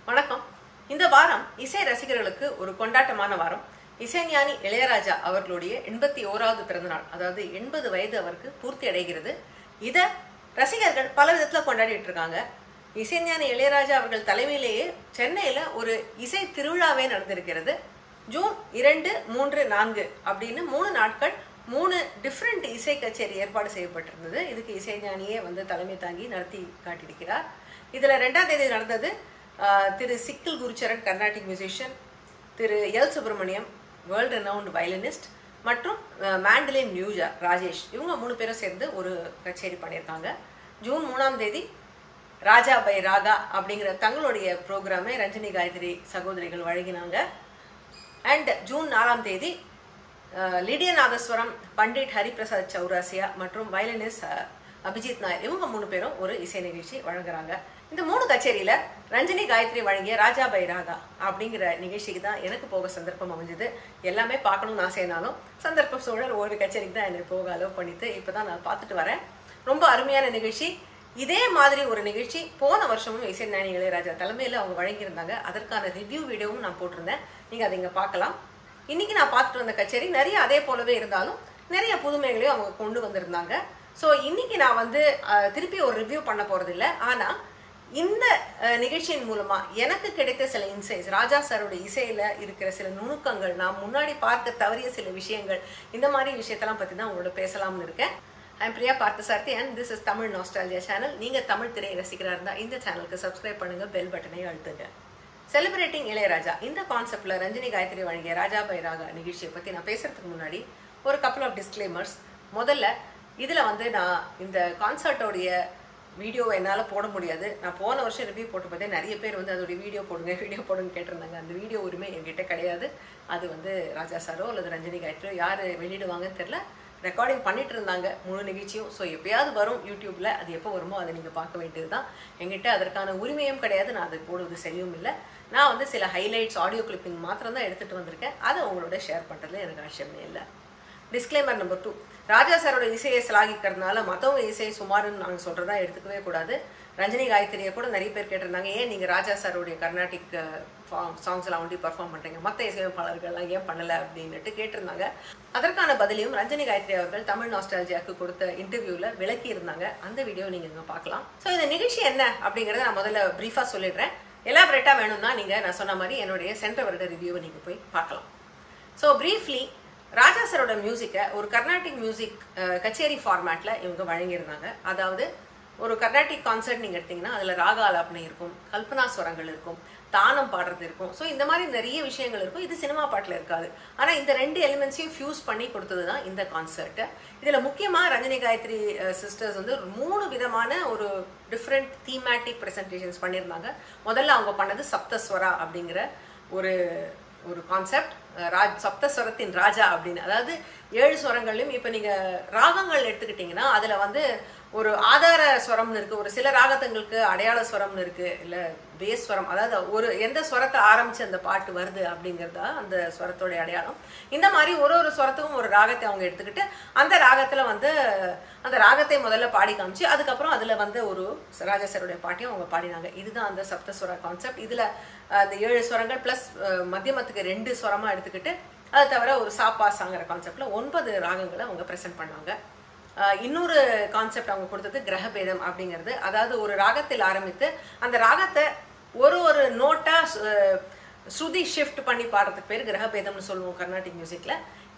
வணக்கம். இந்த வாரம் இசை ரசிகர்களுக்கு ஒரு கொண்டாட்டமான வாரம். இசைஞானி இளையராஜா அவர்களுடைய 81வது பிறந்தநாள், அதாவது 80 வயது அவருக்கு பூர்த்தி அடைகிறது. இதை ரசிகர்கள் பல விதத்துல கொண்டாடிட்டு இருக்காங்க. இசைஞானி இளையராஜா அவர்கள் தலைமையிலேயே சென்னையில ஒரு இசை திருவிழாவே நடந்திருக்கிறது. ஜூன் 2, 3, 4 அப்படின்னு 3 நாட்கள் 3 டிஃப்ரெண்ட் இசை கச்சேரி ஏற்பாடு செய்யப்பட்டிருந்தது. இதுக்கு இசைஞானியே தலைமை தாங்கி நடத்தி காட்டியிருக்கிறார். இதுல 2ஆம் தேதி நடந்தது திரு சிக்கில் குருச்சரன் கர்நாடிக் மியூசிஷியன், திரு L Subramaniam world renowned violinist மற்றும் மேண்டலின் மியூஜா ராஜேஷ், இவங்க 3 பேரும் சேர்ந்து ஒரு கச்சேரி பண்ணியிருக்காங்க. ஜூன் 3ஆம் தேதி ராஜா பை ராகா அப்படிங்கிற தங்களுடைய ப்ரோக்ராமை ரஞ்சனி காயத்ரி சகோதரிகள் வழங்கினாங்க. அண்ட் ஜூன் 4ஆம் தேதி லிடிய நாதஸ்வரம் பண்டிட் ஹரிபிரசாத் சௌராசியா மற்றும் வயலினிஸ்ட் அபிஜித் நாயர், இவங்க 3 பேரும் ஒரு இசை நிகழ்ச்சி வழங்குறாங்க. இந்த 3 கச்சேரியில ரஞ்சனி காயத்ரி வழங்கிய ராஜா பை ராகா அப்படிங்கிற நிகழ்ச்சிக்கு தான் எனக்கு போக சந்தர்ப்பம் அமைஞ்சது. எல்லாமே பார்க்கணும்னு ஆசைனாலும் சந்தர்ப்ப சூழல் ஒரு கச்சேரிக்கு தான் என்னை போக அலோவ் பண்ணிட்டு இப்பதான் நான் பார்த்துட்டு வரேன். ரொம்ப அருமையான நிகழ்ச்சி. இதே மாதிரி ஒரு நிகழ்ச்சி போன வருஷமும் இசைஞானி இளையராஜா தலைமையில அவங்க வழங்கியிருந்தாங்க. அதற்கான ரிவ்யூ வீடியோவும் நான் போட்டிருந்தேன், நீங்க அதை இங்க பார்க்கலாம். இன்னைக்கு நான் பார்த்துட்டு வந்த கச்சேரி நிறைய அதே போலவே இருந்தாலும் நிறைய புதுமைகளையும் அவங்க கொண்டு வந்திருந்தாங்க. ஸோ இன்னைக்கு நான் திருப்பி ஒரு ரிவ்யூ பண்ண போறது இல்லை. ஆனா இந்த நிகழ்ச்சியின் மூலமா எனக்கு கிடைத்த சில இன்சைட்ஸ், ராஜா சாரோட இசையில இருக்கிற சில நுணுக்கங்கள், நான் முன்னாடி பார்க்க தவறிய சில விஷயங்கள், இந்த மாதிரி விஷயத்தெல்லாம் பத்தி தான் உங்களோட பேசலாம்னு இருக்கேன். I'm Priya Parthasarathy and this is Tamil nostalgia channel. நீங்க தமிழ் திரை ரசிகரா இருந்தா இந்த சேனலுக்கு சப்ஸ்கிரைப் பண்ணுங்க, பெல் பட்டனை அழுத்துங்க. செலிப்ரேட்டிங் இளையராஜா இந்த கான்செப்ட்ல ரஞ்சனி காயத்ரி வழங்கிய ராஜா பை ராகா நிகழ்ச்சியை பத்தி நான் பேசுறதுக்கு முன்னாடி ஒரு கப்பல் ஆஃப் டிஸ்க்ளைமர்ஸ். முதல்ல இதுல நான் இந்த கான்சர்ட்டோடைய வீடியோவை என்னால் போட முடியாது. நான் போன வருஷம் ரிவ்யூ போட்டு பார்த்தேன், நிறைய பேர் அதோடைய வீடியோ போடுங்க கேட்டிருந்தாங்க. அந்த வீடியோ உரிமை என்கிட்ட கிடையாது. அது ராஜா சாரோ அல்லது ரஞ்சனி காயத்ரியோ யார் வெளியிடுவாங்கன்னு தெரியல. ரெக்கார்டிங் பண்ணிட்டு இருந்தாங்க முழு நிகழ்ச்சியும். ஸோ எப்பயாவது வரும் யூடியூப்ல, அது எப்போ வருமோ அதை நீங்கள் பார்க்க வேண்டியது தான். என்கிட்ட அதற்கான உரிமையும் கிடையாது, நான் அதை போடுவது சரியும் இல்லை. நான் சில ஹைலைட்ஸ் ஆடியோ கிளிப்பிங் மாத்திரம் தான் எடுத்துகிட்டு வந்திருக்கேன். அதை உங்களோட ஷேர் பண்ணுறதுல எனக்கு அவசியமே இல்லை. டிஸ்க்ளைமர் நம்பர் 2, ராஜா சாரோட இசையை சிலாகிக்கிறதுனால மற்றவங்க இசையை சுமாருன்னு நாங்கள் சொல்கிறதா எடுத்துக்கவே கூடாது. ரஞ்சனி காயத்ரியை கூட நிறைய பேர் கேட்டிருந்தாங்க, ஏன் நீங்கள் ராஜா சாரோடைய கர்நாடிக் சாங்ஸ் எல்லாம் பர்ஃபார்ம் பண்ணுறீங்க, மற்ற இசையமைப்பாளர்கள்லாம் ஏன் பண்ணலை அப்படின்னுட்டு கேட்டிருந்தாங்க. அதற்கான பதிலையும் ரஞ்சனி காயத்ரி அவர்கள் தமிழ் நாஸ்டால்ஜியாவுக்கு கொடுத்த இன்டர்வியூவில் விளக்கி இருந்தாங்க. அந்த வீடியோ நீங்கள் இங்கே பார்க்கலாம். ஸோ இந்த நிகழ்ச்சி என்ன அப்படிங்கிறத நான் முதல்ல ப்ரீஃபாக சொல்லிடுறேன். எலாபரேட்டாக வேணும்னா நீங்கள் நான் சொன்ன மாதிரி என்னுடைய சென்ற வருட ரிவ்யூவை நீங்கள் போய் பார்க்கலாம். ஸோ ப்ரீஃப்லி ராஜா சாரோட மியூசிக்கை ஒரு கர்நாடிக் மியூசிக் கச்சேரி ஃபார்மேட்ல இவங்க வழங்கியிருந்தாங்க. அதாவது ஒரு கர்நாடிக் கான்சர்ட் நீங்க எடுத்தீங்கன்னா அதுல ராக ஆலாபனை இருக்கும், கல்பனா ஸ்வரங்கள் இருக்கும், தானம் பாடுறது இருக்கும். ஸோ இந்த மாதிரி நிறைய விஷயங்கள் இருக்கும். இது சினிமா பாட்டில் இருக்காது. ஆனா இந்த 2 எலிமெண்ட்ஸையும் ஃபியூஸ் பண்ணி கொடுத்தது தான் இந்த கான்சர்ட். இதுல முக்கியமா ரஞ்சனி காயத்ரி சிஸ்டர்ஸ் 3 விதமான ஒரு டிஃப்ரெண்ட் தீமேட்டிக் ப்ரெசன்டேஷன்ஸ் பண்ணியிருந்தாங்க. முதல்ல அவங்க பண்ணது சப்தஸ்வரா அப்படிங்கிற ஒரு கான்செப்ட், சப்தஸ்வரத்தின் ராஜா அப்படின்னு. அதாவது 7 ஸ்வரங்கள்லையும் இப்போ நீங்க ராகங்கள் எடுத்துக்கிட்டீங்கன்னா அதுல ஒரு ஆதார ஸ்வரம்னு இருக்கு, ஒரு சில ராகத்தங்களுக்கு அடையாள ஸ்வரம்னு இருக்கு, இல்ல பேஸ் ஸ்வரம், அதாவது எந்த ஸ்வரத்தை ஆரம்பிச்சு அந்த பாட்டு வருது அப்படிங்கிறதா அந்த ஸ்வரத்தோட அடையாளம். இந்த மாதிரி ஒரு ஸ்வரத்துக்கும் ஒரு ராகத்தை அவங்க எடுத்துக்கிட்டு அந்த ராகத்துல அந்த ராகத்தை முதல்ல பாடி காமிச்சு அதுக்கப்புறம் அதுல ஒரு ராஜாசருடைய பாட்டையும் அவங்க பாடினாங்க. இதுதான் அந்த சப்தஸ்வர கான்செப்ட். இதுல அந்த 7 ஸ்வரங்கள் பிளஸ் மத்தியமத்துக்கு 2 ஸ்வரமா எடுத்துக்கிட்டு அது தவிர ஒரு சாப்பாசாங்கிற கான்செப்ட்ல 9 ராகங்களை அவங்க பிரசன்ட் பண்ணாங்க. இன்னொரு கான்செப்ட் அவங்க கொடுத்தது கிரகபேதம் அப்படிங்கிறது. அதாவது ஒரு ராகத்தில் ஆரம்பித்து அந்த ராகத்தை ஒரு நோட்டா ஸ்ருதி ஷிஃப்ட் பண்ணி பாடுறதுக்கு பேர் கிரகபேதம்னு சொல்லுவோம் கர்நாடிக் மியூசிக்ல.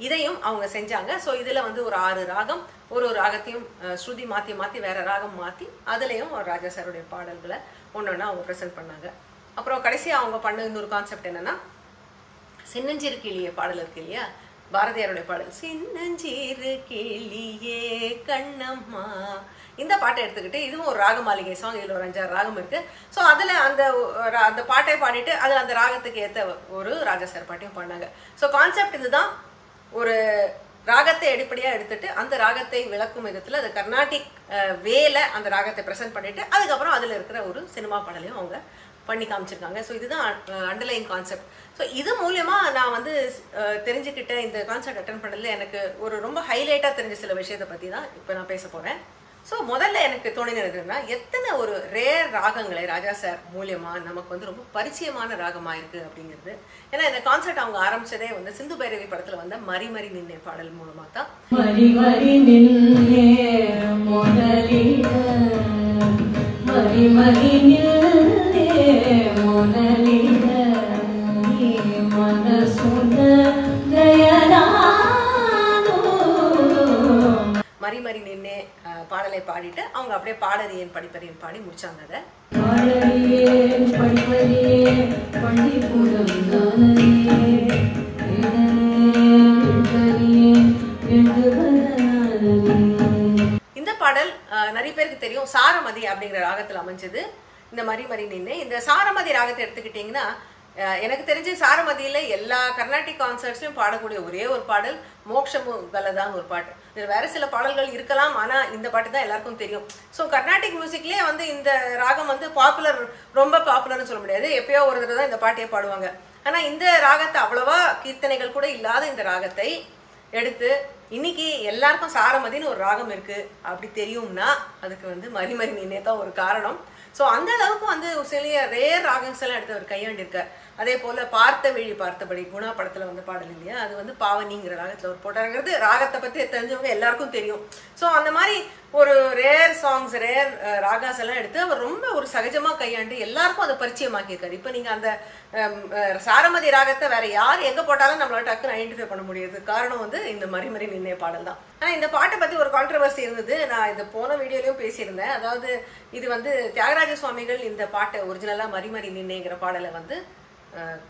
இதையும் அவங்க செஞ்சாங்க. ஸோ இதுல ஒரு 6 ராகம், ஒரு ராகத்தையும் ஸ்ருதி மாத்தி வேற ராகம் மாத்தி அதுலயும் ராஜா சாருடைய பாடல்களை ஒன்னொன்னா அவங்க ப்ரெசென்ட் பண்ணாங்க. அப்புறம் கடைசியா அவங்க பண்ண இன்னொரு கான்செப்ட் என்னன்னா சின்னஞ்சிறு கிளியே பாடல் இருக்கு இல்லையா, பாரதியாருடைய பாடல் சின்னஞ்சிறு கிளியே கண்ணம்மா, இந்த பாட்டை எடுத்துக்கிட்டு இதுவும் ஒரு ராக மாளிகை சாங். இதுல ஒரு 5-6 ராகம் இருக்கு. ஸோ அதுல அந்த பாட்டை பாடிட்டு அதுல அந்த ராகத்துக்கு ஏற்ற ஒரு ராஜா சார் பாட்டையும் பாடினாங்க. ஸோ கான்செப்ட் இதுதான். ஒரு ராகத்தை அடிப்படையா எடுத்துட்டு அந்த ராகத்தை விளக்கும் விதத்துல அது கர்நாடிக் வேல அந்த ராகத்தை பிரசன்ட் பண்ணிட்டு அதுக்கப்புறம் அதுல இருக்கிற ஒரு சினிமா பாடலையும் அவங்க பண்ணி காமிச்சிருக்காங்க. ஸோ இதுதான் அண்டர்லைன் கான்செப்ட். ஸோ இது மூலமா நான் தெரிஞ்சுக்கிட்ட இந்த கான்செப்ட் அட்டன் பண்ணதுல எனக்கு ஒரு ரொம்ப ஹைலைட்டா தெரிஞ்ச சில விஷயத்தை பத்தி தான் இப்போ நான் பேச போறேன். ஸோ முதல்ல எனக்கு தோணினதுன்னா எத்தனை ஒரு ரேர் ராகங்களை ராஜா சார் மூலியமா நமக்கு வந்து ரொம்ப பரிச்சயமான ராகமா இருக்கு அப்படிங்கிறது. ஏன்னா இந்த கான்செர்ட் அவங்க ஆரம்பிச்சதே வந்து சிந்து பைரவி படத்துல வந்த மரி மரி நின்னே பாடல் மூலமா தான். மரி மரி நின்னே மோனலிக மரி மரி நின்னே மோனலிக நீ மனசுன தயரானோ மரி மரி நின்னே பாடலை பாடிட்டு அவங்க அப்படியே பாடறியேன் படிப்பறியேன் பாடி முடிச்சாங்க. அதை பாடறியேன் படிப்பறியேன் பள்ளிக்கூடம் தானறியே இந்த பாடல் நிறைய பேருக்கு தெரியும். சாரமதி அப்படிங்கிற ராகத்தில் அமைஞ்சது இந்த மரி மரி நின்னே. இந்த சாரமதி ராகத்தை எடுத்துக்கிட்டீங்கன்னா எனக்கு தெரிஞ்சு சாரமதியில எல்லா கர்நாடிக் கான்சர்ட்ஸ்லயும் பாடக்கூடிய ஒரே ஒரு பாடல் மோக்ஷமு கலதான் ஒரு பாட்டு. இதுல வேற சில பாடல்கள் இருக்கலாம், ஆனா இந்த பாட்டு தான் எல்லாருக்கும் தெரியும். ஸோ கர்நாடிக் மியூசிக்லயே வந்து இந்த ராகம் வந்து பாப்புலர், ரொம்ப பாப்புலர்னு சொல்ல முடியாது. எப்பயோ ஒரு தடவை தான் இந்த பாட்டையே பாடுவாங்க. ஆனா இந்த ராகத்தை அவ்வளவா கீர்த்தனைகள் கூட இல்லாத இந்த ராகத்தை எடுத்து இன்னைக்கு எல்லாருக்கும் சாரமதின்னு ஒரு ராகம் இருக்கு அப்படி தெரியும்னா அதுக்கு வந்து மரி மரி நின்னே தான் ஒரு காரணம். ஸோ அந்த அளவுக்கு வந்து சில ரேர் ராகங்ஸ் எல்லாம் எடுத்து அவர் கையாண்டிருக்கார். அதே போல பார்த்த வழி பார்த்தபடி குணா படத்துல வந்து பாடல் இல்லையா, அது வந்து பாவனிங்கிற ராகத்துல ஒரு போட்டாருங்கிறது ராகத்தை பத்தி தெரிஞ்சவங்க எல்லாருக்கும் தெரியும். ஸோ அந்த மாதிரி ஒரு ரேர் சாங்ஸ், ரேர் ராகாஸ் எல்லாம் எடுத்து அவர் ரொம்ப ஒரு சகஜமா கையாண்டு எல்லாருக்கும் அதை பரிச்சயமாக்கியிருக்காரு. இப்போ நீங்க அந்த சாரமதி ராகத்தை வேற யார் எங்க போட்டாலும் நம்மளால டக்குன்னு ஐடென்டிஃபை பண்ண முடியாது. காரணம் வந்து இந்த மரி மரி நின்னே பாடல் தான். ஆனா இந்த பாட்டை பத்தி ஒரு கான்ட்ரவர்சி இருந்தது. நான் இந்த போன வீடியோலயும் பேசியிருந்தேன். அதாவது இது வந்து தியாகராஜ சுவாமிகள் இந்த பாட்டை ஒரிஜினலா மரி மரி நின்னேங்கிற பாடலை வந்து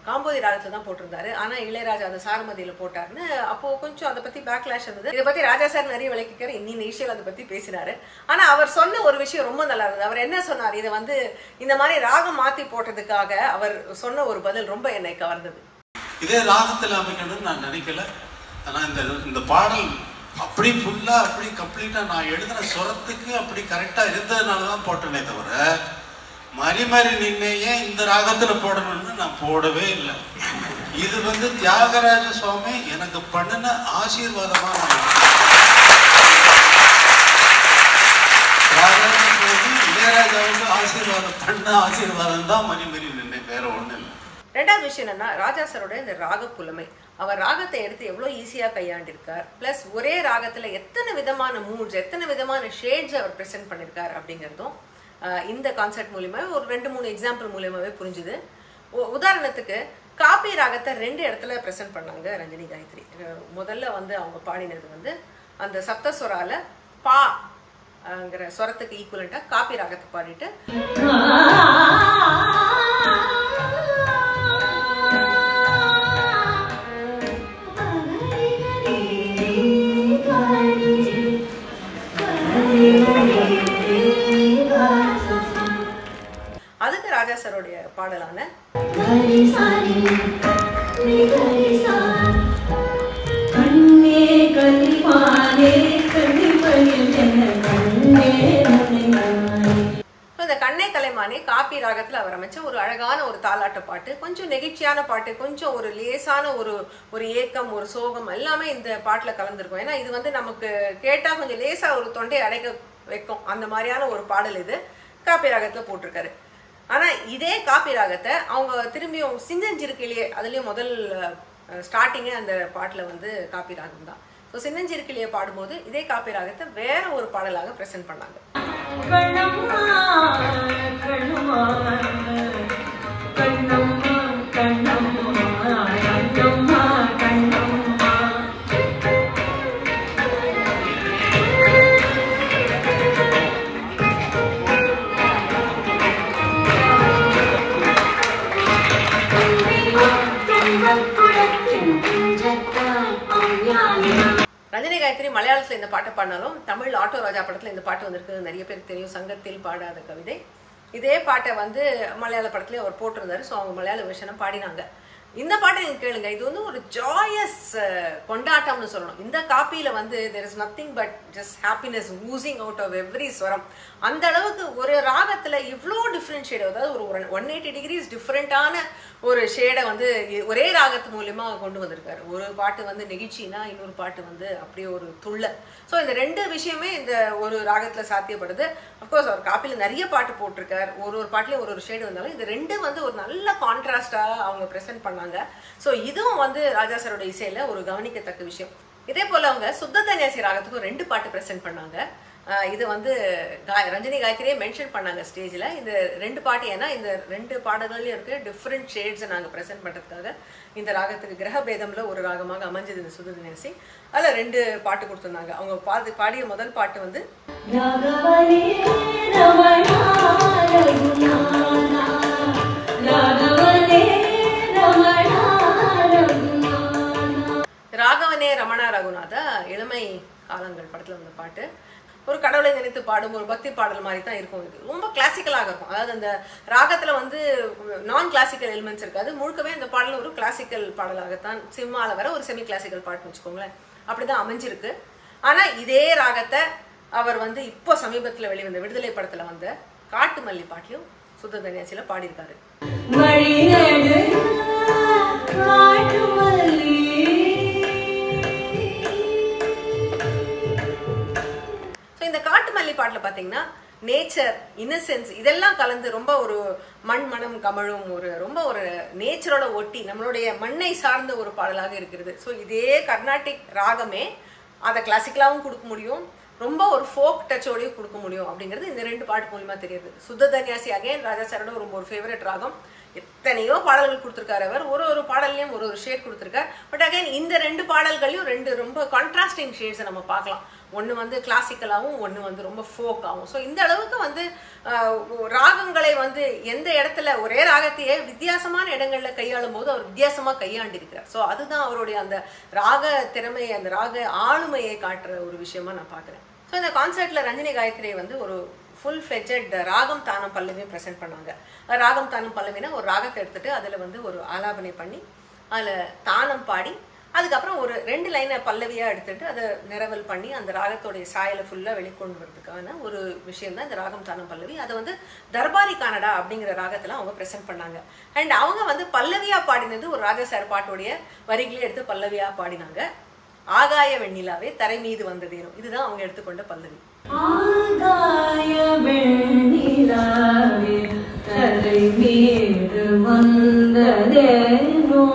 காம்போதி ராகத்துல தான் போட்டிருந்தாரு. ஆனா இளையராஜா அதை சாரமதியில போட்டாருன்னு அப்போ கொஞ்சம் அதை பத்தி பேக்லாஷ் இருந்தது. இதை பத்தி ராஜா சார் நிறைய விளக்கிக்காரு, இன்னும் விஷயம் அதை பத்தி பேசினாரு. ஆனா அவர் சொன்ன ஒரு விஷயம் ரொம்ப நல்லா இருந்தது. அவர் என்ன சொன்னார், இதை வந்து இந்த மாதிரி ராகம் மாத்தி போட்டதுக்காக அவர் சொன்ன ஒரு பதில் ரொம்ப என்னை கவர்ந்தது. இதே ராகத்துல அமைக்கணும்னு நான் நினைக்கல. ஆனா இந்த பாடல் அப்படி ஃபுல்லா அப்படி கம்ப்ளீட்டா நான் எழுதின சுரத்துக்கு அப்படி கரெக்டா இருந்ததுனாலதான் போட்டேனே தவிர மரி மரி நின்னையே இந்த ராகத்துல போடணும்னு நான் போடவே இல்லை. இது வந்து தியாகராஜ சுவாமி எனக்கு பண்ணின ஆசீர்வாதமா இளையராஜாவுக்கு ஆசீர்வாதம் பண்ண ஆசீர்வாதம் தான் மரி மரி நின்னை, வேற ஒண்ணு இல்லை. ரெண்டாவது விஷயம் என்னன்னா ராஜா சாரோட இந்த ராக புலமை. அவர் ராகத்தை எடுத்து எவ்வளவு ஈஸியா கையாண்டிருக்கார். பிளஸ் ஒரே ராகத்துல எத்தனை விதமான மூட்ஸ், எத்தனை விதமான ஷேட்ஸ் அவர் பிரசென்ட் பண்ணிருக்கார் அப்படிங்கிறதும் இந்த கான்செப்ட் மூலியமா ஒரு 2-3 எக்ஸாம்பிள் மூலியமாவே புரிஞ்சுது. உதாரணத்துக்கு காப்பி ராகத்தை 2 இடத்துல பிரசென்ட் பண்ணாங்க ரஞ்சனி காயத்ரி. முதல்ல வந்து அவங்க பாடினது வந்து அந்த சப்தஸ்வரால பாங்கிற ஸ்வரத்துக்கு ஈக்குவலண்டா காப்பி ராகத்தை பாடிட்டு அதுக்கு ராஜா சாரோடைய பாடலான இந்த கண்ணே கலைமானே காப்பி ராகத்துல அவர் அமைச்ச ஒரு அழகான ஒரு தாலாட்ட பாட்டு, கொஞ்சம் நெகிழ்ச்சியான பாட்டு, கொஞ்சம் ஒரு லேசான ஒரு ஏக்கம், ஒரு சோகம் எல்லாமே இந்த பாட்டுல கலந்துருக்கும். ஏன்னா இது வந்து நமக்கு கேட்டா கொஞ்சம் லேசா ஒரு தொண்டை அடைக்க வைக்கும், அந்த மாதிரியான ஒரு பாடல் இது காப்பி ராகத்துல போட்டிருக்காரு. ஆனா இதே காப்பி ராகத்தை அவங்க திரும்பியும் சின்னஞ்சிருக்கிலேயே, அதுலயும் முதல் ஸ்டார்டிங்கே அந்த பாட்டுல வந்து காப்பி ராகம் தான். ஸோ சின்னஞ்சிருக்கிலேயே பாடும்போது இதே காப்பி ராகத்தை வேற ஒரு பாடலாக பிரசன்ட் பண்ணாங்க. ரஞ்சனி காயத்ரி மலையாளத்துல இந்த பாட்டை பாடினாலும் தமிழ் ஆட்டோ ராஜா படத்துல இந்த பாட்டு வந்திருக்கு, நிறைய பேருக்கு தெரியும். சங்கத்தில் பாடாத கவிதை, இதே பாட்டை வந்து மலையாள படத்துலயே அவர் போட்டிருந்தாரு. ஸோ அவங்க மலையாள வெர்ஷனை பாடினாங்க. இந்த பாட்டை நீங்க கேளுங்க. இது வந்து ஒரு ஜாயஸ் கொண்டாட்டம்னு சொல்லணும். இந்த காப்பியில வந்து there is nothing but just happiness oozing out of every ஸ்வரம். அந்த அளவுக்கு ஒரு ராகத்துல இவ்வளோ டிஃப்ரெண்ட் ஷேடு, அதாவது ஒரு 180 டிகிரிஸ் டிஃப்ரெண்டான ஒரு ஷேடை வந்து ஒரே ராகத்து மூலியமா கொண்டு வந்திருக்காரு. ஒரு பாட்டு வந்து நெகிழ்ச்சினா, இன்னொரு பாட்டு வந்து அப்படியே ஒரு துள்ளல். ஸோ இந்த ரெண்டு விஷயமே இந்த ஒரு ராகத்துல சாத்தியப்படுது. அப்கோர்ஸ் அவர் காப்பியில நிறைய பாட்டு போட்டிருக்காரு, ஒரு ஒரு பாட்டுலயும் ஒரு ஒரு ஷேடு வந்தாலும் இது ரெண்டு வந்து ஒரு நல்ல கான்ட்ராஸ்டா அவங்க ப்ரெசென்ட் பண்ணாங்க. ஸோ இதுவும் வந்து ராஜா சாரோட இசையில ஒரு கவனிக்கத்தக்க விஷயம். இதே போல அவங்க சுத்த தன்யாசி ராகத்துக்கும் 2 பாட்டு ப்ரெசென்ட் பண்ணாங்க. இது வந்து ரஞ்சனி காயத்ரியே மென்ஷன் பண்ணாங்க ஸ்டேஜில். இந்த 2 பாட்டு, ஏன்னா இந்த 2 பாடல்கள்லையும் இருக்க டிஃப்ரெண்ட் ஷேட்ஸை நாங்கள் ப்ரெசென்ட் பண்ணுறதுக்காக இந்த ராகத்துக்கு கிரகபேதம்ல ஒரு ராகமாக அமைஞ்சது இந்த சுத்த தன்யாசி. அதில் 2 பாட்டு கொடுத்துருந்தாங்க. அவங்க பாடிய முதல் பாட்டு வந்து ராகவனே ரமணா ரகுநாதா இளமை காலங்கள் படத்துல வந்த பாட்டு. ஒரு கடவுளை நினைத்து பாடும் ஒரு பக்தி பாடல் மாதிரி தான் இருக்கும். இது ரொம்ப கிளாசிக்கலாக இருக்கும். அதாவது அந்த ராகத்துல வந்து நான் கிளாசிக்கல் எலிமெண்ட்ஸ் இருக்காது. முழுக்கவே அந்த பாடல் ஒரு கிளாசிக்கல் பாடலாகத்தான், சிம்மால வர ஒரு செமி கிளாசிக்கல் பாட்டுன்னு வச்சுக்கோங்களேன், அப்படிதான் அமைஞ்சிருக்கு. ஆனா இதே ராகத்தை அவர் வந்து இப்போ சமீபத்துல வெளிவந்த விடுதலை படத்துல வந்த காட்டு மல்லி பாட்டிலும் சுத்த தன்யாசியில பாடியிருக்காரு. இந்த காட்டு மல்லி பாட்டுல பாத்தீங்கன்னா நேச்சர், இன்னசென்ஸ் இதெல்லாம் கலந்து ரொம்ப ஒரு மண் மனம் கமழும் ஒரு ரொம்ப ஒரு நேச்சரோட ஒட்டி நம்மளுடைய மண்ணை சார்ந்த ஒரு பாடலாக இருக்கிறது. ஸோ இதே கர்நாடிக் ராகமே அதை கிளாசிக்கலாவும் கொடுக்க முடியும், ரொம்ப ஒரு ஃபோக் டச்சோடையும் கொடுக்க முடியும் அப்படிங்கிறது இந்த 2 பாட்டு மூலமா தெரியுது. சுத்த தன்யாசி அகைன் ராஜா சாரோட ரொம்ப ஒரு ஃபேவரட் ராகம். எத்தனையோ பாடல்கள் கொடுத்துருக்காரு அவர், ஒரு ஒரு பாடல்லையும் ஒரு ஒரு ஷேட் கொடுத்துருக்காரு. பட் அகைன் இந்த 2 பாடல்களையும் 2 ரொம்ப கான்ட்ராஸ்டிங் ஷேட்ஸை நம்ம பார்க்கலாம். ஒன்று வந்து கிளாசிக்கலாகவும், ஒன்று வந்து ரொம்ப ஃபோக்காகவும். ஸோ இந்த அளவுக்கு வந்து ராகங்களை வந்து எந்த இடத்துல ஒரே ராகத்தையே வித்தியாசமான இடங்கள்ல கையாளும் போது அவர் வித்தியாசமா கையாண்டிருக்கிறார். ஸோ அதுதான் அவருடைய அந்த ராக திறமையை, அந்த ராக ஆளுமையை காட்டுற ஒரு விஷயமா நான் பார்க்குறேன். ஸோ இந்த கான்சர்ட்ல ரஞ்சினி காயத்ரி வந்து ஒரு ஃபுல் ஃப்ளெட்ஜட் ராகம் தானம் பல்லவியும் ப்ரெசென்ட் பண்ணாங்க. ராகம் தானம் பல்லவினா ஒரு ராகத்தை எடுத்துட்டு அதில் வந்து ஒரு ஆலாபனை பண்ணி அதில் தானம் பாடி அதுக்கப்புறம் ஒரு 2 லைனை பல்லவியாக எடுத்துட்டு அதை நிரவல் பண்ணி அந்த ராகத்தோடைய சாயலை ஃபுல்லாக வெளிக்கொண்டு வரதுக்கான ஒரு விஷயம் தான் இந்த ராகம் தானம் பல்லவி. அதை வந்து தர்பாரி கானடா அப்படிங்கிற ராகத்தில் அவங்க ப்ரெசென்ட் பண்ணாங்க. அண்ட் அவங்க வந்து பல்லவியாக பாடினது ஒரு ராஜா சார் பாட்டோடைய வரிகளே எடுத்து பல்லவியாக பாடினாங்க. ஆகாய வெண்ணிலாவே தரை மீது வந்ததேனோ, இதுதான் அவங்க எடுத்துக்கொண்ட பல்லவி. ஆகாய வெண்ணிலாவே தரை மீது வந்ததேனோ.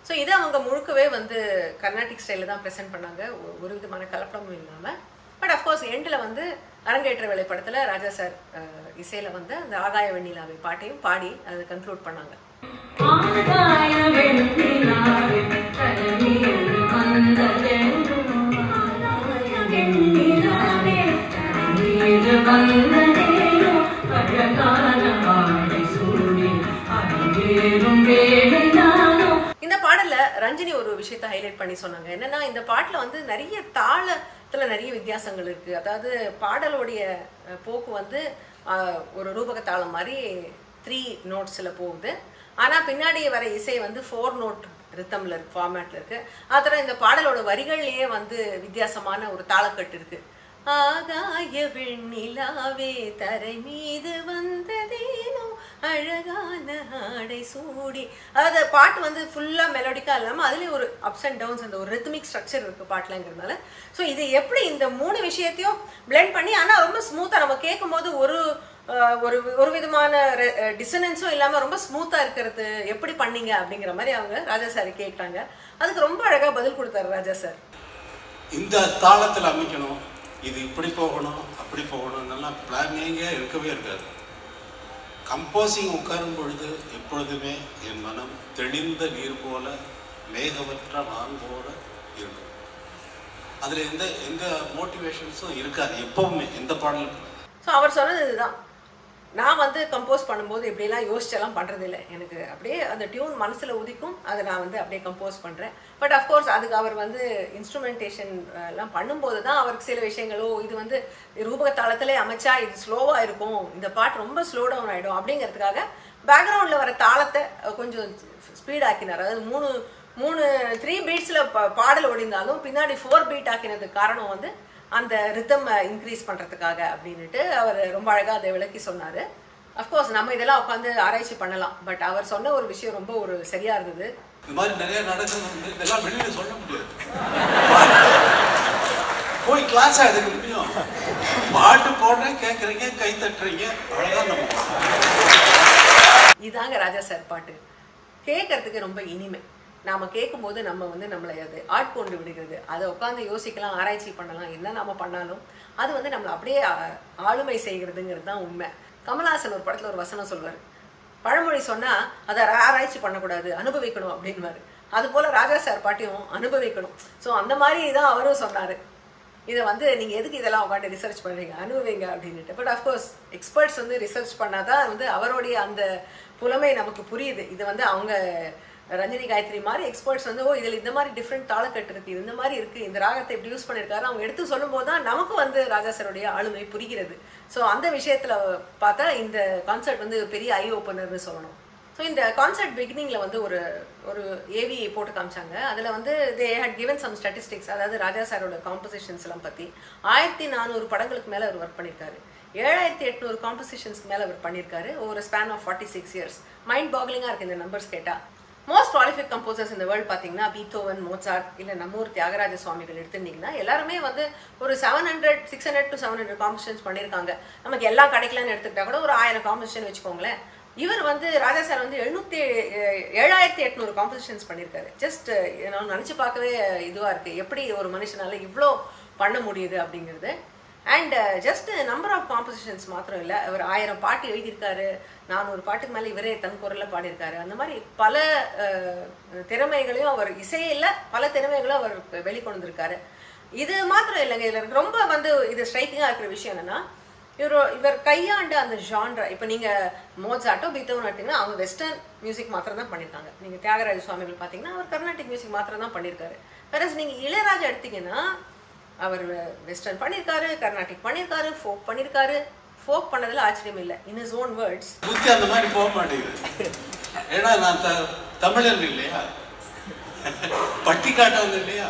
ஸோ இதை அவங்க முழுக்கவே வந்து கர்நாடிக் ஸ்டைலில் தான் ப்ரெசென்ட் பண்ணாங்க, ஒரு விதமான கலப்படமும் இல்லாமல். பட் அஃப்கோர்ஸ் எண்டில் வந்து அரங்கேற்ற வேலை படத்தில் ராஜா சார் இசையில் வந்து அந்த ஆகாய வெண்ணிலாவை பாட்டையும் பாடி அதை கன்க்ளூட் பண்ணாங்க. ஆகாய வெண்ணிலாவே தரை மீது வந்ததேனோ, ஆகாய வெண்ணிலாவே தரை மீது வந்ததேனோ, அழகான வாடை சூடி அழகேறும் வேளை நானோ. இந்த பாடல்ல ரஞ்சினி ஒரு விஷயத்தை ஹைலைட் பண்ணி சொன்னாங்க. என்னன்னா இந்த பாட்டுல வந்து நிறைய தாளத்துல நிறைய வித்தியாசங்கள் இருக்கு. அதாவது பாடலுடைய போக்கு வந்து ஒரு ரூபக தாளம் மாதிரி 3 நோட்ஸ்ல போகுது. ஆனா பின்னாடி வர இசை வந்து 4 நோட் ரித்தம்ல இருக்கு, ஃபார்மேட்ல இருக்கு. அதோட இந்த பாடலோட வரிகள்லயே வந்து வித்தியாசமான ஒரு தாளக்கட்டு இருக்கு. ஆகாய வெண்ணிலாவே தரை மீது வந்ததேனோ, அழகான ஆடை சூடி. அதாவது பாட்டு வந்து ஃபுல்லா மெலோடிக்கா இல்லாம அதுலயும் ஒரு அப்ஸ் அண்ட் டவுன்ஸ், அந்த ஒரு ரித்மிக் ஸ்ட்ரக்சர் இருக்கு பாட்டுலங்கிறதுனால. ஸோ இது எப்படி இந்த 3 விஷயத்தையும் பிளெண்ட் பண்ணி ஆனா ரொம்ப ஸ்மூத்தா நம்ம கேட்கும் போது ஒரு விதமான டிசனன்ஸும் இல்லாம ரொம்ப ஸ்மூத்தா இருக்கிறது எப்படி பண்ணீங்க அப்படிங்கிற மாதிரி அவங்க ராஜா சார் கேட்டாங்க. அதுக்கு ரொம்ப அழகா பதில் கொடுத்தாரு ராஜா சார். இந்த தாளத்தில் அமைக்கணும், இது இப்படி போகணும் அப்படி போகணும் நல்லா பிளானிங்கே இருக்கவே இருக்காது. கம்போசிங் உட்காரும் பொழுது எப்பொழுதுமே என் மனம் தெளிந்த நீர் போல மேகவற்ற வான் போல இருக்கும். அதில் எந்த மோட்டிவேஷன்ஸும் இருக்காது எப்பவுமே எந்த பாடலுக்கு. ஸோ அவர் சொன்னது இதுதான், நான் வந்து கம்போஸ் பண்ணும்போது இப்படியெல்லாம் யோசிச்செல்லாம் பண்ணுறது இல்லை, எனக்கு அப்படியே அந்த டியூன் மனசில் உதிக்கும், அதை நான் வந்து அப்படியே கம்போஸ் பண்ணுறேன். பட் அஃப்கோர்ஸ் அதுக்கு அவர் வந்து இன்ஸ்ட்ருமெண்டேஷன் எல்லாம் பண்ணும்போது தான் அவருக்கு சில விஷயங்களோ இது வந்து ரூபக தாளத்திலே அமைச்சா இது ஸ்லோவாக இருக்கும், இந்த பாட்டு ரொம்ப ஸ்லோ டவுன் ஆகிடும் அப்படிங்கிறதுக்காக பேக்ரவுண்டில் வர தாளத்தை கொஞ்சம் ஸ்பீட் ஆக்கினார். அதாவது 3 பீட்ஸில் பாடல் ஓடிந்தாலும் பின்னாடி 4 பீட் ஆக்கினதுக்கு காரணம் வந்து அந்த ரித்தம் இன்க்ரீஸ் பண்ணுறதுக்காக அப்படின்ட்டு அவர் ரொம்ப அழகாக அதை விளக்கி சொன்னார். அஃப்கோர்ஸ் நம்ம இதெல்லாம் உட்காந்து ஆராய்ச்சி பண்ணலாம், பட் அவர் சொன்ன ஒரு விஷயம் ரொம்ப ஒரு சரியாக இருந்தது. இது மாதிரி நிறைய நடக்குது, இதெல்லாம் வெளியில் சொல்ல முடியாது. போய் கிளாஸ் எடுக்க முடியும். பாட்டு போடுறேன், கேட்குறீங்க, கை தட்டுறீங்க, அவ்வளோதான். நம்ம இதாங்க ராஜா சார் பாட்டு. கேட்கறதுக்கு ரொம்ப இனிமை. நாம கேட்கும்போது நம்ம வந்து நம்மளை அது ஆட்கொண்டு விடுகிறது. அதை உட்காந்து யோசிக்கலாம், ஆராய்ச்சி பண்ணலாம், என்ன நாம பண்ணாலும் அது வந்து நம்மளை அப்படியே ஆளுமை செய்கிறதுங்கிறது தான் உண்மை. கமல்ஹாசன் ஒரு படத்துல ஒரு வசனம் சொல்வார், பழமொழி சொன்னா அதை ஆராய்ச்சி பண்ணக்கூடாது, அனுபவிக்கணும் அப்படின்வாரு. அது போல ராஜா சார் பாட்டையும் அனுபவிக்கணும். ஸோ அந்த மாதிரி தான் அவரும் சொன்னாரு. இதை வந்து நீங்க எதுக்கு இதெல்லாம் உட்காந்து ரிசர்ச் பண்றீங்க, அனுபவிங்க அப்படின்ட்டு. பட் அஃப்கோர்ஸ் எக்ஸ்பர்ட்ஸ் வந்து ரிசர்ச் பண்ணாதான் வந்து அவருடைய அந்த புலமை நமக்கு புரியுது. இது வந்து அவங்க ரஞ்சனி காயத்ரி மாதிரி எக்ஸ்பர்ட்ஸ் வந்து ஓ இதில் இந்த மாதிரி டிஃப்ரெண்ட் தாளக்கட்டு இருக்கு, இந்த மாதிரி இருக்கு, இந்த ராகத்தை இப்படி யூஸ் பண்ணியிருக்காரு அவங்க எடுத்து சொல்லும் போது தான் நமக்கு வந்து ராஜா சாருடைய ஆளுமை புரிகிறது. ஸோ அந்த விஷயத்துல பார்த்தா இந்த கான்சர்ட் வந்து பெரிய ஐ ஓப்பனர்னு சொல்லணும். ஸோ இந்த கான்சர்ட் பிகினிங்ல வந்து ஒரு ஏவி போட்டு காமிச்சாங்க. அதில் வந்து they had given some statistics. அதாவது ராஜா சாரோட காம்போசிஷன்ஸ் எல்லாம் பற்றி 1400 படங்களுக்கு மேலே அவர் ஒர்க் பண்ணியிருக்காரு. 7800 காம்போசிஷன்ஸ்க்கு மேலே அவர் பண்ணியிருக்காரு ஒரு ஸ்பேன் ஆஃப் 46 years. மைண்ட் பாக்லிங்காக இருக்குது இந்த நம்பர்ஸ் கேட்டால். மோஸ்ட் ப்ராலிஃபிக் கம்போசர்ஸ் இந்த வேர்ல்டு பார்த்தீங்கன்னா பீத்தோவன், மோட்சார்ட், இல்லை நம்ம ஊர் தியாகராஜ சுவாமிகள் எடுத்துட்டீங்கன்னா எல்லாருமே வந்து ஒரு 600 to 700 காம்போசிஷன்ஸ் பண்ணியிருக்காங்க. நமக்கு எல்லாம் கிடைக்கலன்னு எடுத்துக்கிட்டா கூட ஒரு 1000 காம்போசிஷன் வச்சுக்கோங்களேன். இவர் வந்து ராஜா சார் வந்து 7800 காம்போசிஷன்ஸ் பண்ணியிருக்காரு. ஜஸ்ட் நான் நினச்சி பார்க்கவே இதுவாக இருக்குது, எப்படி ஒரு மனுஷனால இவ்வளோ பண்ண முடியுது அப்படிங்கிறது. And just number of compositions மாத்திரம் இல்லை, அவர் 1000 பாட்டு எழுதியிருக்காரு, 400 பாட்டுக்கு மேலே இவரே தன் குரலில் பாடியிருக்காரு. அந்த மாதிரி பல திறமைகளையும் அவர் இசையில் பல திறமைகளும் அவர் வெளிக்கொண்டிருக்காரு. இது மாத்திரம் இல்லைங்க, இதில் எனக்கு ரொம்ப வந்து இது ஸ்ட்ரைக்கிங்காக இருக்கிற விஷயம் என்னன்னா இவர் கையாண்டு அந்த ஜான்ரா. இப்போ நீங்கள் மோட்சார்ட்டோ பீத்தோவன் எடுத்தீங்கன்னா அவங்க வெஸ்டர்ன் மியூசிக் மாத்திரம் தான் பண்ணியிருக்காங்க. நீங்கள் தியாகராஜ சுவாமிகள் பார்த்தீங்கன்னா அவர் கர்நாடிக் மியூசிக் மாத்திரம் தான் பண்ணியிருக்காரு. வேற நீங்கள் இளையராஜா எடுத்தீங்கன்னா அவர் வெஸ்டர்ன் பண்ணியிருக்காரு, கர்நாடிக் பண்ணியிருக்காரு, ஃபோக் பண்ணியிருக்காரு. ஃபோக் பண்ணதில் ஆச்சரியம் இல்லை. இன் இஸ் ஓன் வேர்ட்ஸ் புத்தி அந்த மாதிரி போக மாட்டேங்குது. ஏன்னா நான் தமிழன் இல்லையா, பட்டி காட்டவங்க இல்லையா,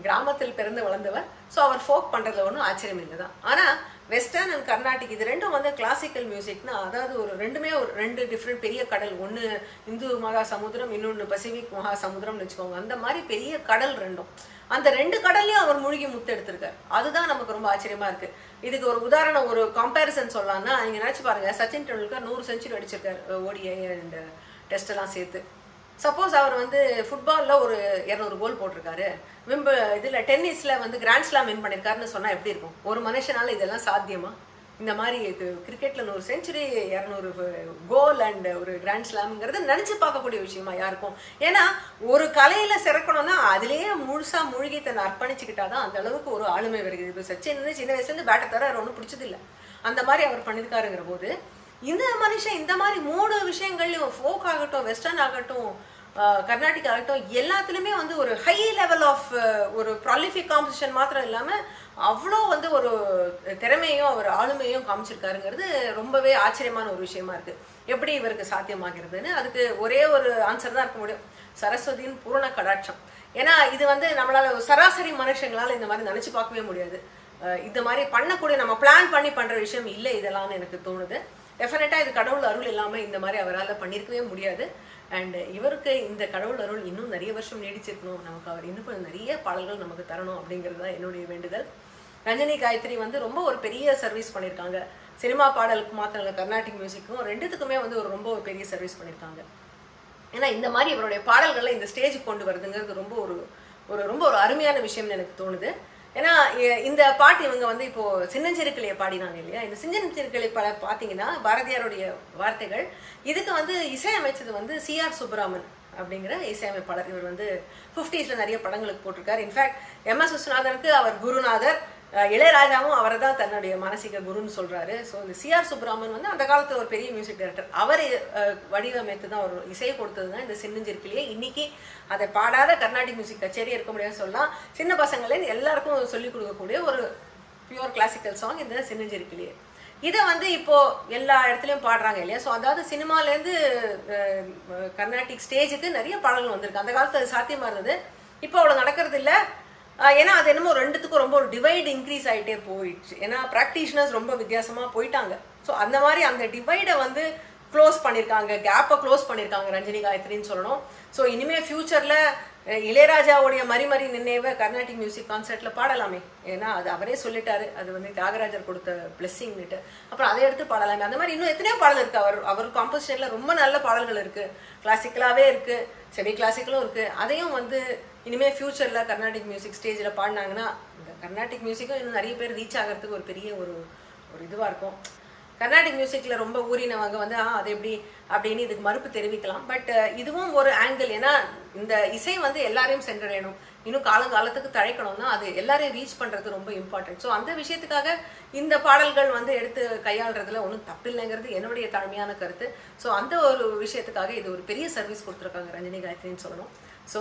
கிராமத்தில் பிறந்து வளர்ந்தவர். ஸோ அவர் ஃபோக் பண்ணுறதுல ஒன்றும் ஆச்சரியம் இல்லை தான். ஆனால் வெஸ்டர்ன் அண்ட் கர்நாடிக் இது ரெண்டும் வந்து கிளாசிக்கல் மியூசிக்னா, அதாவது ரெண்டுமே ஒரு 2 டிஃப்ரெண்ட் பெரிய கடல். ஒன்று இந்து மகா சமுத்திரம், இன்னொன்று பசிபிக் மகா சமுத்திரம்னு வச்சுக்கோங்க. அந்த மாதிரி பெரிய கடல் ரெண்டும். அந்த 2 கடல்லையும் அவர் மூழ்கி முத்து எடுத்திருக்காரு. அதுதான் நமக்கு ரொம்ப ஆச்சரியமா இருக்கு. இதுக்கு ஒரு உதாரணம், ஒரு கம்பேரிசன் சொல்லலாம்னா நீங்க நினைச்சு பாருங்க, சச்சின் டெண்டுல்கர் 100 செஞ்சுரி அடிச்சிருக்காரு ஓடிஐ அண்ட் டெஸ்ட் எல்லாம் சேர்த்து. சப்போஸ் அவர் வந்து ஃபுட்பாலில் ஒரு 200 கோல் போட்டிருக்காரு, இதில் டென்னிஸில் வந்து கிராண்ட் ஸ்லாம் வின் பண்ணியிருக்காருன்னு சொன்னால் எப்படி இருக்கும்? ஒரு மனுஷனால இதெல்லாம் சாத்தியமா? இந்த மாதிரி கிரிக்கெட்டில் 100 செஞ்சுரி 200 கோல் அண்ட் ஒரு கிராண்ட் ஸ்லாம்ங்கிறது நினச்சி பார்க்கக்கூடிய விஷயமா யாருக்கும்? ஏன்னா ஒரு கலையில் சிறக்கணும்னா அதுலேயே முழுசாக மூழ்கி தன்னை அர்ப்பணிச்சுக்கிட்டாதான் அந்த அளவுக்கு ஒரு ஆளுமை வருகிறது. இப்போ சச்சின் வந்து சின்ன வயசுலேருந்து பேட்டை தர ஒன்றும் பிடிச்சதில்லை, அந்த மாதிரி அவர் பண்ணியிருக்காருங்கிற போது இந்த மனுஷன் இந்த மாதிரி 3 விஷயங்கள்லையும் ஃபோக் ஆகட்டும், வெஸ்டர்ன் ஆகட்டும், கர்நாடிக் ஆகட்டும், எல்லாத்துலேயுமே வந்து ஒரு ஹை லெவல் ஆஃப் ஒரு ப்ராலிஃபிக் காம்படிஷன் மாத்திரம் இல்லாமல் அவ்வளோ வந்து ஒரு திறமையும் ஒரு ஆளுமையும் காமிச்சிருக்காருங்கிறது ரொம்பவே ஆச்சரியமான ஒரு விஷயமா இருக்கு. எப்படி இவருக்கு சாத்தியமாகிறதுன்னு அதுக்கு ஒரே ஒரு ஆன்சர் தான் இருக்க முடியும், சரஸ்வதியின் பூரண கடாட்சம். ஏன்னா இது வந்து நம்மளால சராசரி மனுஷங்களால இந்த மாதிரி நினைச்சு பார்க்கவே முடியாது. இந்த மாதிரி பண்ணக்கூடிய நம்ம பிளான் பண்ணி பண்ற விஷயம் இல்லை இதெல்லாம்னு எனக்கு தோணுது. டெஃபினட்டா இது கடவுள் அருள் இல்லாமல் இந்த மாதிரி அவரால் பண்ணியிருக்கவே முடியாது. அண்ட் இவருக்கு இந்த கடவுள் அருள் இன்னும் நிறைய வருஷம் நீடிச்சிருக்கணும், நமக்கு அவர் இன்னும் கொஞ்சம் நிறைய பாடல்கள் நமக்கு தரணும் அப்படிங்கிறது தான் என்னுடைய வேண்டுதல். ரஞ்சனி காயத்ரி வந்து ரொம்ப ஒரு பெரிய சர்வீஸ் பண்ணியிருக்காங்க. சினிமா பாடலுக்கு மாத்திரம் இல்லை, கர்நாடிக் மியூசிக்கும் ரெண்டுத்துக்குமே வந்து ரொம்ப ஒரு பெரிய சர்வீஸ் பண்ணியிருக்காங்க. ஏன்னா இந்த மாதிரி இவருடைய பாடல்களை இந்த ஸ்டேஜுக்கு கொண்டு வருதுங்கிறது ரொம்ப ஒரு அருமையான விஷயம்னு எனக்கு தோணுது. ஏன்னா இந்த பாட்டு இவங்க வந்து இப்போ சின்னஞ்சிறுக்கிளியை பாடினாங்க இல்லையா, இந்த சின்னஞ்சிறுக்கிளி பார்த்தீங்கன்னா பாரதியாருடைய வார்த்தைகள். இதுக்கு வந்து இசையமைச்சது வந்து CR சுப்பராமன் அப்படிங்கிற இசையமைப்பாளர். இவர் வந்து 50s நிறைய படங்களுக்கு போட்டிருக்காரு. இன்ஃபேக்ட் MS விஸ்வநாதனுக்கு அவர் குருநாதர், இளையராஜாவும் அவரை தான் தன்னுடைய மானசீக குருன்னு சொல்றாரு. ஸோ இந்த CR சுப்பராமன் வந்து அந்த காலத்தில் ஒரு பெரிய மியூசிக் டைரக்டர். அவர் வடிவமைத்து தான் ஒரு இசையை கொடுத்தது தான் இந்த சின்னஞ்சிறுக்கிளியே. இன்னைக்கு அதை பாடாத கர்நாடிக் மியூசிக் கச்சேரி இருக்க முடியாதுன்னு சொல்லலாம். சின்ன பசங்களே எல்லாருக்கும் சொல்லிக் கொடுக்கக்கூடிய ஒரு பியூர் கிளாசிக்கல் சாங் இந்த சின்னஞ்சிறுக்கிளியே. இதை வந்து இப்போ எல்லா இடத்துலையும் பாடுறாங்க இல்லையா. ஸோ அதாவது சினிமாலேருந்து கர்நாடிக் ஸ்டேஜுக்கு நிறைய பாடல்கள் வந்திருக்கு. அந்த காலத்தில் அது சாத்தியமாக இருந்தது, இப்போ அவ்வளோ நடக்கிறது இல்லை. ஏன்னா அது என்னமோ ரெண்டுத்துக்கும் ரொம்ப ஒரு டிவைடு இன்க்ரீஸ் ஆகிட்டே போயிடுச்சு. ஏன்னா ப்ராக்டிஷனர்ஸ் ரொம்ப வித்தியாசமாக போயிட்டாங்க. ஸோ அந்த மாதிரி அந்த டிவைடை வந்து க்ளோஸ் பண்ணியிருக்காங்க, கேப்பை க்ளோஸ் பண்ணியிருக்காங்க ரஞ்சினி காயத்ரின்னு சொல்லணும். ஸோ இனிமேல் ஃப்யூச்சரில் இளையராஜாவுடைய மரிமரி நினைவை கர்நாடிக் மியூசிக் கான்சர்ட்டில் பாடலாமே. ஏன்னா அது அவரே சொல்லிட்டாரு, அது வந்து தியாகராஜர் கொடுத்த பிளெஸ்ஸிங்னுட்டு. அப்புறம் அதை எடுத்து பாடலாமே. அந்த மாதிரி இன்னும் எத்தனையோ பாடல் இருக்குது. அவர் காம்போசிஷனில் ரொம்ப நல்ல பாடல்கள் இருக்குது, கிளாசிக்கலாகவே இருக்குது, செமி கிளாசிக்கலும் இருக்குது. அதையும் வந்து இனிமேல் ஃப்யூச்சரில் கர்நாடிக் மியூசிக் ஸ்டேஜில் பாடினாங்கன்னா இந்த கர்நாடிக் மியூசிக்கும் இன்னும் நிறைய பேர் ரீச் ஆகிறதுக்கு ஒரு பெரிய ஒரு இதுவாக இருக்கும். கர்நாடிக் மியூசிக்கில் ரொம்ப ஊறினவங்க வந்து அது எப்படி அப்படின்னு இதுக்கு மறுப்பு தெரிவிக்கலாம். பட் இதுவும் ஒரு ஆங்கிள். ஏன்னா இந்த இசை வந்து எல்லாரையும் சென்றடையணும், இன்னும் காலங்காலத்துக்கு தழைக்கணும்னா அது எல்லாரையும் ரீச் பண்ணுறது ரொம்ப இம்பார்ட்டன்ட். ஸோ அந்த விஷயத்துக்காக இந்த பாடல்கள் வந்து எடுத்து கையாளுறதுல ஒன்றும் தப்பில்லைங்கிறது என்னுடைய தாழ்மையான கருத்து. ஸோ அந்த ஒரு விஷயத்துக்காக இது ஒரு பெரிய சர்வீஸ் கொடுத்துருக்காங்க ரஞ்சினி காயத்ரின்னு சொல்லணும். So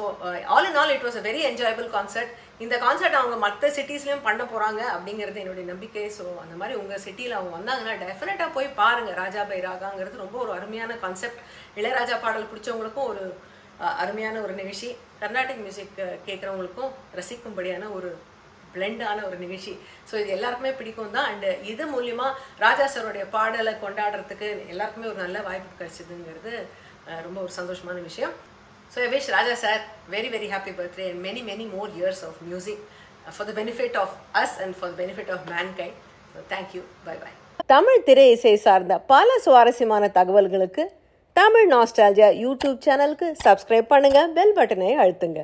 all in all it was a very enjoyable concert. இந்த கான்சர்ட் அவங்க மற்ற சிட்டிஸ்லையும் பண்ண போகிறாங்க அப்படிங்கிறது என்னுடைய நம்பிக்கை. ஸோ அந்த மாதிரி உங்கள் சிட்டியில் அவங்க வந்தாங்கன்னா டெஃபினட்டாக போய் பாருங்கள். ராஜா பை ராகாங்கிறது ரொம்ப ஒரு அருமையான கான்செப்ட். இளையராஜா பாடல் பிடிச்சவங்களுக்கும் ஒரு அருமையான ஒரு நிகழ்ச்சி, கர்நாடிக் மியூசிக் கேட்குறவங்களுக்கும் ரசிக்கும்படியான ஒரு பிளெண்டான ஒரு நிகழ்ச்சி. ஸோ இது எல்லாருக்குமே பிடிக்கும் தான். அண்டு இது மூலிமா ராஜா சாரோடைய பாடலை கொண்டாடுறதுக்கு எல்லாருக்குமே ஒரு நல்ல வாய்ப்பு கிடைச்சிதுங்கிறது ரொம்ப ஒரு சந்தோஷமான விஷயம். So I wish Raja sir very very happy birthday and many many more years of music for the benefit of us and for the benefit of mankind. So thank you. Bye bye. Tamil திரை இசை சார்ந்த பல சுவாரஸ்யமான தகவல்களுக்கு Tamil nostalgia YouTube சேனலுக்கு subscribe பண்ணுங்க, bell பட்டனை அழுத்துங்க.